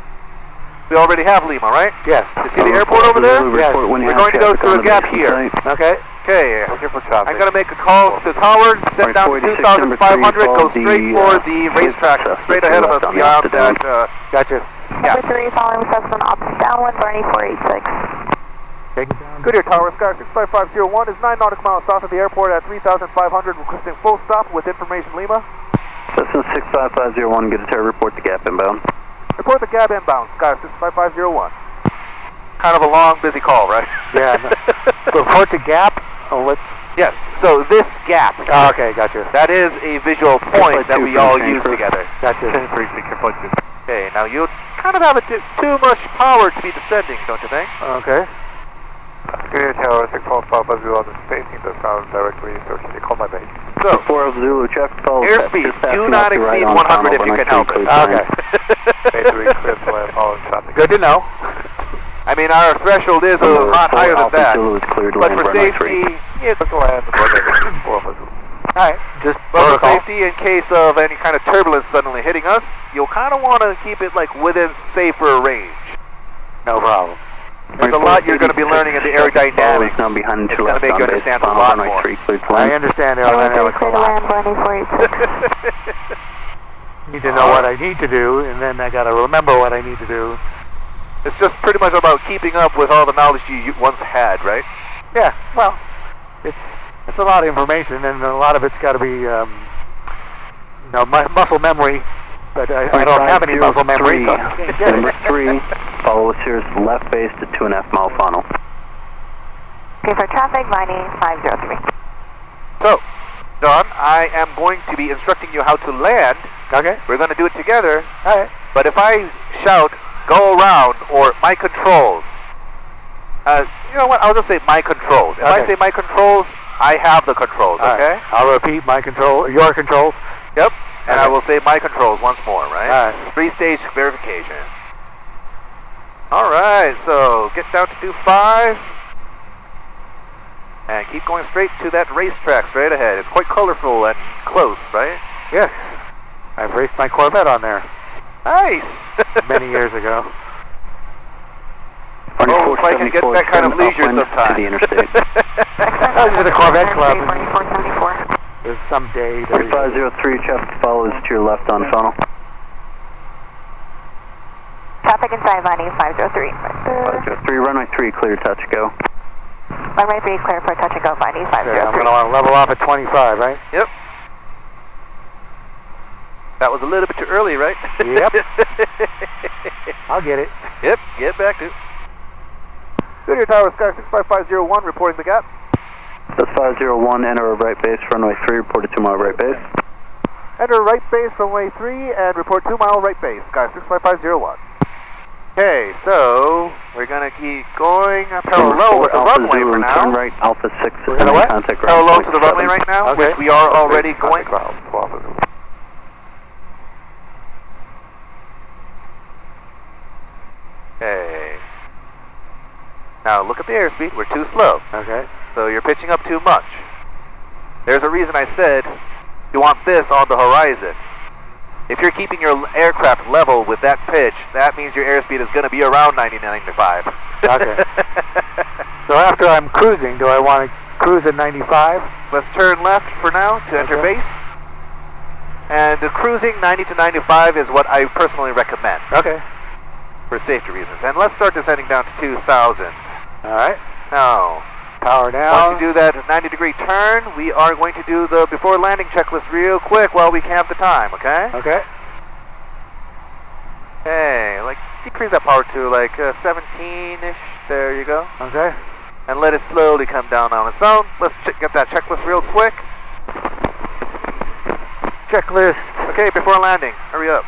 We already have Lima, right? Yes. You see the airport over there? Yes. We're going to go through a gap here. Okay. Okay, I'm going to make a call to the tower, send down to 2,500, go straight for the racetrack, straight ahead of us beyond that. Gotcha. Yeah. Number 3 following Cessna Ops downwind, Barney 486. Take it down. Goodyear Tower, Sky 65501 is 9 nautical miles south of the airport at 3,500, requesting full stop with information Lima. Cessna 65501, get a tower report to gap inbound. Report the gap inbound, Sky 65501. Kind of a long, busy call, right? Yeah. Report to gap. Oh, let's. Yes, so this gap, Oh, okay. Gotcha. that is a visual point that we all use together. Gotcha. Okay, now you kind of have too much power to be descending, don't you think? Okay. Goodyear Tower 65501 is facing the ground directly, so can you call my base? So, 4 of Zulu, check follow. airspeed, do not exceed 100 if you can help it. Okay. Good to know. I mean, our threshold is a lot higher than that, but for safety, it's Alright. Just but for protocol. safety, in case of any kind of turbulence suddenly hitting us, you'll kind of want to keep it like within safer range. No problem. There's a lot you're going to be learning in the aerodynamics. Now behind It's going to make you understand a lot more. I understand aerodynamics a lot. Barney 486. Need to know what I need to do, and then I gotta remember what I need to do. It's just pretty much about keeping up with all the knowledge you once had, right? Yeah. Well, it's a lot of information, and a lot of it's got to be, muscle memory. But I don't have any muscle memory, so I can't get Number it. 3, follow us here, left base to 2.5 mile funnel. Okay, for traffic, Barney 503. So, Don, I am going to be instructing you how to land. Okay. We're going to do it together. All right. But if I shout, go around, or my controls, You know what? I'll just say my controls. If I Okay. say my controls, I have the controls, All okay? right. I'll repeat your controls. Yep. And I Okay. will say my controls once more, right? All right. 3-stage verification. All right, so get down to 25. And keep going straight to that racetrack straight ahead. It's quite colorful and close, right? Yes. I've raced my Corvette on there Nice. many years ago. Oh, if I can get that kind of leisure sometime. To the interstate. I was at a Corvette club. Runway 474. There's some day. 4503, traffic follows to your left on funnel. Traffic inside landing 503. 503, runway 3, clear, touch, go. Runway 3 clear for touch and go, landing Okay, I'm 503. going to want to level off at 25, right? Yep. That was a little bit too early, right? Yep. I'll get it. Yep, get back to. Goodyear Tower, Sky 65501, reporting the gap. That's 501, enter right base, runway 3, reported 2 mile right base. Enter right base, runway 3, and report 2 mile right base, Sky 65501. Okay, so we're going to keep going parallel with the Alpha runway Zulu, for now. turn right, Alpha 6, We're gonna what? contact ground Parallel point to the runway 7. right now, Okay. which we are already going. Okay. Now look at the airspeed, we're too slow. Okay. So you're pitching up too much. There's a reason I said you want this on the horizon. If you're keeping your aircraft level with that pitch, that means your airspeed is going to be around 90-95. Okay. So after I'm cruising, do I want to cruise at 95? Let's turn left for now to enter Okay. base. And the cruising 90 to 95 is what I personally recommend Okay. for safety reasons. And let's start descending down to 2,000. All right. Now, Power down. once you do that 90-degree turn, we are going to do the before landing checklist real quick while we have the time, okay? Okay. Okay, like decrease that power to like 17-ish. There you go. Okay. And let it slowly come down on its own. Let's get that checklist real quick. Checklist. Okay, before landing, hurry up.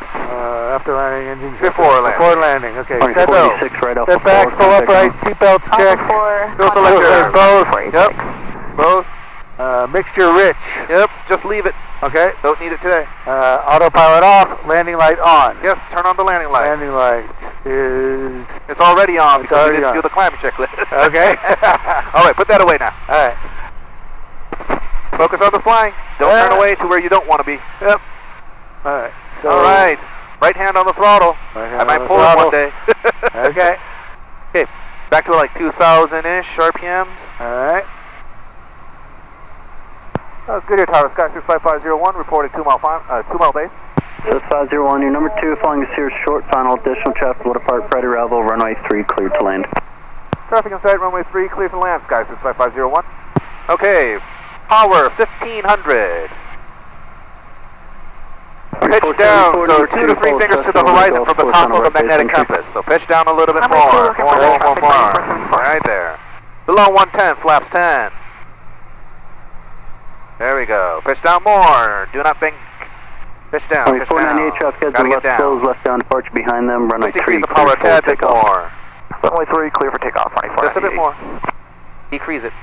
After landing, engine. Before landing. Before landing. Okay. Runway Set those. 46, right off Step the backs, floor, pull contact upright, ground. seatbelts check. Go selector. Both. Yep. Both. Mixture rich. Yep. Just leave it. Okay. Don't need it today. Autopilot off. Landing light on. Yes. Turn on the landing light. Landing light is. It's already on It's because we already didn't on. do the climbing checklist. Okay. All right. Put that away now. All right. Focus on the flying. Don't turn away to where you don't want to be. Yep. All right. So. All right. Right hand on the throttle. Right I hand might on the pull it one day. throttle. Okay. Okay. Back to like 2,000-ish RPMs. All right. Goodyear Tower, Sky 65501, reporting 2 mile base. That's 501, your number 2, flying is here short, final additional traffic, will depart Friday arrival, runway 3, cleared to land. Traffic inside runway 3, clear for land, Sky 65501. Okay, power 1500. Pitch down, so 2 to 3 fingers to the horizon from the top of the magnetic compass. So pitch down a little bit more. Right there. Below 110, flaps 10. There we go. Pitch down more. Do not think. Pitch down. Runway Pitch 498, down. traffic heads Gotta left get close, down. left down departure behind them, runway Let's 3, decrease the clear power a for tad bit takeoff. more. Runway 3, clear for takeoff, 24. Just a bit more. Decrease it.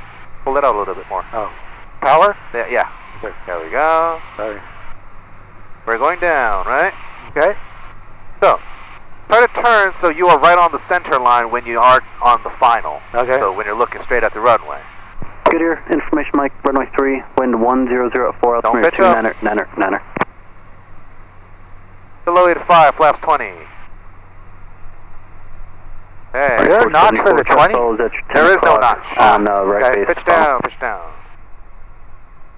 Pull it out a little bit more. Oh. Power? There, yeah. Okay. There we go. Sorry. We're going down, right? Okay. So, try to turn so you are right on the center line when you are on the final. Okay. So when you're looking straight at the runway. Goodyear, information mic, runway 3, wind 1004, Don't altimeter pitch 2, up. nanner. Below 85, flaps 20. Hey. Are there knots for the 20? There is no notch. On right Okay, base. pitch down, pitch down.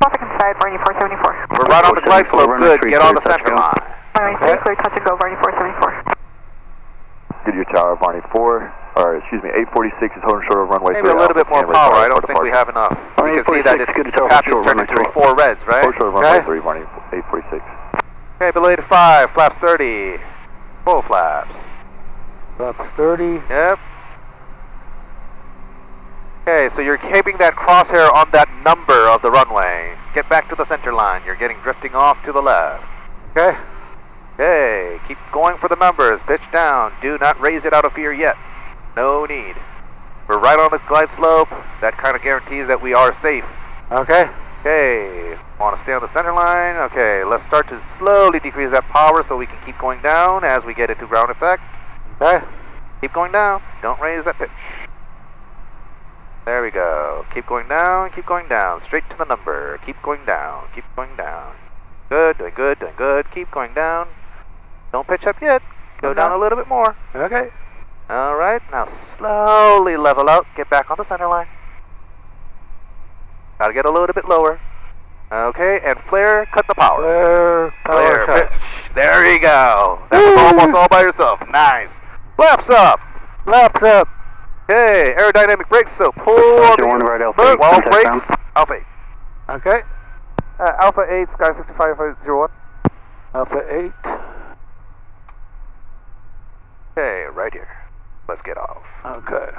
Traffic inside, runway 474. We're right on the glide slope, Runway good. 3, Get on the clear, center touch line. Runway 3 clear, touch and go, runway 474. Goodyear Tower, Varney 4, or excuse me, 846 is holding short of runway 3. Maybe a little bit more power. I don't think we have enough. Runway You can see that 846, good to tell, happy is short turned runway into 3. 4 reds, right? Hold short of runway Okay. 3, Varney 846. Okay, below 85, flaps 30. Full flaps. Flaps 30. Yep. Okay, so you're keeping that crosshair on that number of the runway. Get back to the center line. You're getting drifting off to the left. Okay. Okay, keep going for the numbers. Pitch down. Do not raise it out of fear yet. No need. We're right on the glide slope. That kind of guarantees that we are safe. Okay. Okay, want to stay on the center line. Okay, let's start to slowly decrease that power so we can keep going down as we get into ground effect. Okay. Keep going down. Don't raise that pitch. There we go. Keep going down, straight to the number. Keep going down, keep going down. Good, doing good, doing good. Keep going down. Don't pitch up yet. Go down a little bit more. Okay. All right, now slowly level out. Get back on the center line. Gotta get a little bit lower. Okay, and flare, cut the power. Power cut. Pitch. There you go. That was almost all by yourself. Nice. Flaps up. Flaps up. Okay, aerodynamic brakes, so pull Roger, one right, Alpha 8, 12 contact brakes. down. Alpha 8. Okay. Alpha 8, Sky 6501. Alpha 8. Okay, right here. Let's get off. Okay.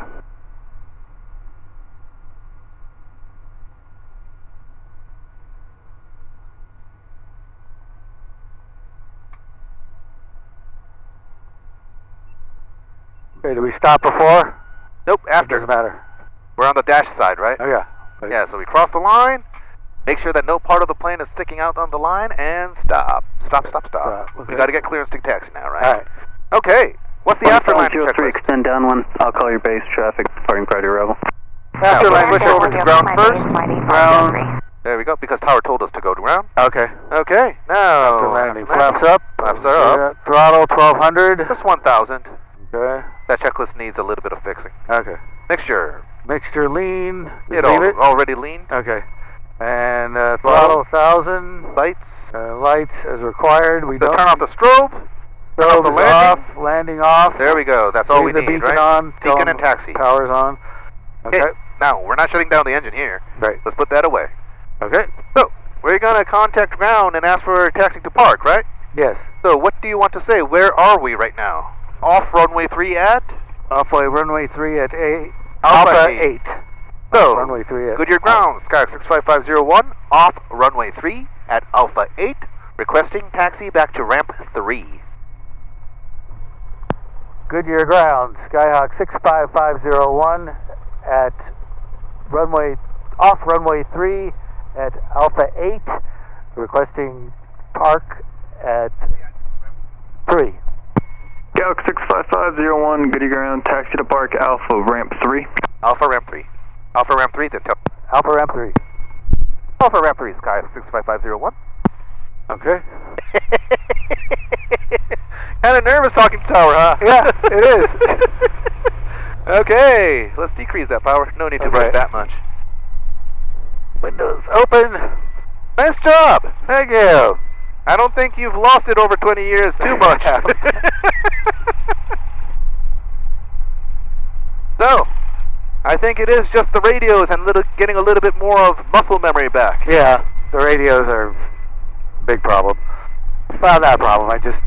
Okay, do we stop before? Nope, It after. doesn't matter. We're on the dash side, right? Oh, yeah. Yeah, so we cross the line. Make sure that no part of the plane is sticking out on the line, and stop. Stop. Stop, okay. We got to get clearance to taxi now, right? All right. Okay. What's the afterline 1503, checklist? extend downwind. I'll call your base traffic, departing priority arrival. Afterline, switch over to ground first. Ground. There we go, because tower told us to go to ground. Okay. Okay, now. After landing. Flaps up. Flaps are up. Yeah, throttle 1200. Just 1,000. Okay. That checklist needs a little bit of fixing. Okay. Mixture. Mixture lean. It Leave it. already leaned. Okay. And throttle 1000. Lights. Lights as required. We So don't turn off the strobe. Turn off strobe the is landing. off. Landing off. There we go. That's all Leave we the need, beacon right? on. Tell Beacon them and taxi. Power's on. Okay. Okay. Now, we're not shutting down the engine here. Right. Let's put that away. Okay. So, we're going to contact ground and ask for taxi to park, right? Yes. So, what do you want to say? Where are we right now? Off runway 3 at? Runway 3 at 8. Alpha Alpha 8. 8. So, Runway 3 at Goodyear ground, Sky 65501, off runway 3 at Alpha 8, requesting taxi back to ramp 3. Goodyear ground, Skyhawk 65501 at off runway 3 at Alpha 8, requesting park at 3. Calc 65501, Goodyear ground, taxi to park, Alpha ramp 3. Alpha ramp 3. Alpha ramp 3, then tell. Alpha ramp 3. Alpha ramp 3, Sky 65501. Okay. Kind of nervous talking to tower, huh? Yeah, it is. Okay, let's decrease that power. No need to rush that much. Windows open. Nice job. Thank you. I don't think you've lost it over 20 years too much. So, I think it is just the radios and getting a little bit more of muscle memory back. Yeah, the radios are a big problem. Well, not a problem. I just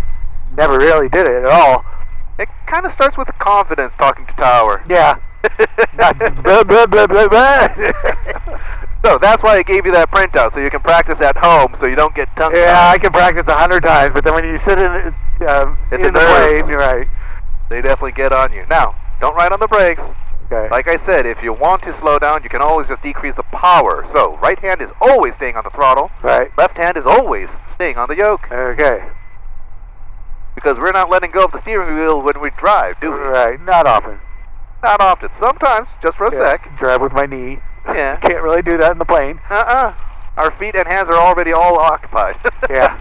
never really did it at all. It kind of starts with confidence talking to tower. Yeah. Not blah, blah, blah, blah, blah. So that's why I gave you that printout, so you can practice at home, so you don't get tongue-tied. Yeah, I can practice 100 times, but then when you sit in the the plane, nerves. you're right. They definitely get on you. Now, don't ride on the brakes. Okay. Like I said, if you want to slow down, you can always just decrease the power. So, right hand is always staying on the throttle. Right. Left hand is always staying on the yoke. Okay. Because we're not letting go of the steering wheel when we drive, do we? Right. Not often. Not often. Sometimes, just for a sec. Drive with my knee. Yeah. Can't really do that in the plane. Our feet and hands are already all occupied. Yeah.